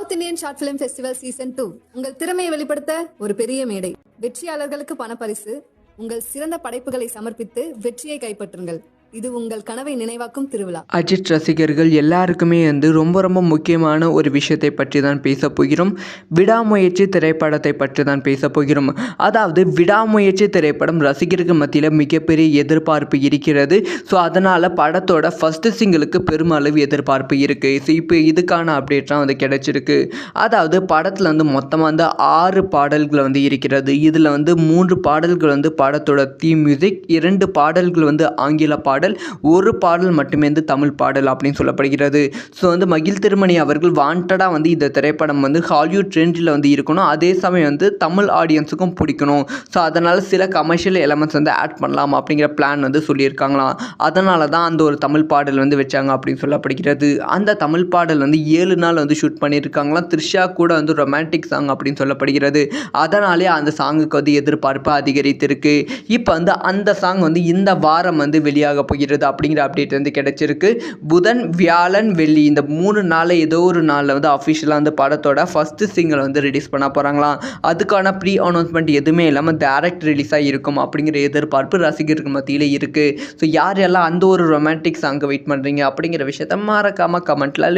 South Indian short film festival season 2 உங்கள் திறமையை வெளிப்படுத்த ஒரு பெரிய மேடை. வெற்றியாளர்களுக்கு பணப்பரிசு. உங்கள் சிறந்த படைப்புகளை சமர்ப்பித்து வெற்றியை கைப்பற்றுங்கள். இது உங்கள் கனவை நினைவாக்கும் திருவிழா. அஜித் ரசிகர்கள் எல்லாருக்குமே ரொம்ப ரொம்ப முக்கியமான ஒரு விஷயத்தை பற்றி தான் பேச போகிறோம். விடாமுயற்சி திரைப்படத்தை பற்றி தான் பேச போகிறோம். அதாவது விடாமுயற்சி திரைப்படம் ரசிகர்கள் மத்தியில் மிகப்பெரிய எதிர்பார்ப்பு இருக்கிறது. ஸோ அதனால் படத்தோட ஃபஸ்ட்டு சிங்கிளுக்கு பெருமளவு எதிர்பார்ப்பு இருக்குது. ஸோ இப்போ இதுக்கான அப்டேட்லாம் கிடைச்சிருக்கு. அதாவது படத்தில் மொத்தமாக 6 பாடல்கள் இருக்கிறது. இதில் 3 பாடல்கள் படத்தோட தீம் மியூசிக், 2 பாடல்கள் ஆங்கில பாடல், ஒரு பாடல் மட்டுமே தமிழ் பாடல் அப்படின்னு சொல்லப்படுகிறது. ஸோ மகிழ் திருமணி அவர்கள் வாண்டடாக இந்த திரைப்படம் ஹாலிவுட் ட்ரெண்டில் இருக்கணும், அதே சமயம் தமிழ் ஆடியன்ஸுக்கும் பிடிக்கணும். ஸோ அதனால் சில கமர்ஷியல் எலமெண்ட்ஸ் ஆட் பண்ணலாம் அப்படிங்கிற பிளான் சொல்லியிருக்காங்களாம். அதனால தான் அந்த ஒரு தமிழ் பாடல் வச்சாங்க அப்படின்னு சொல்லப்படுகிறது. அந்த தமிழ் பாடல் 7 நாள் ஷூட் பண்ணியிருக்காங்களாம். த்ரிஷா கூட ரொமான்டிக் சாங் அப்படின்னு சொல்லப்படுகிறது. அதனாலே அந்த சாங்குக்கு எதிர்பார்ப்பு அதிகரித்திருக்கு. இப்போ அந்த சாங் இந்த வாரம் வெளியாக போகிறது அப்படிங்கிற அப்டேட் கிடைச்சிருக்கு. புதன், வியாழன், வெள்ளி இந்த 3 நாள் ஏதோ ஒரு நாளில் அஃபிஷியலாக படத்தோட ஃபஸ்ட்டு சிங்கிள் ரிலீஸ் பண்ண போகிறாங்களாம். அதுக்கான ப்ரீ அனௌன்ஸ்மெண்ட் எதுவுமே இல்லாமல் டைரக்ட் ரிலீஸாக இருக்கும் அப்படிங்கிற எதிர்பார்ப்பு ரசிகர்கள் மத்தியில் இருக்குது. ஸோ யாரெல்லாம் அந்த ஒரு ரொமான்டிக் சாங்கை வெயிட் பண்ணுறீங்க அப்படிங்கிற விஷயத்த மறக்காமல் கமெண்ட்டில்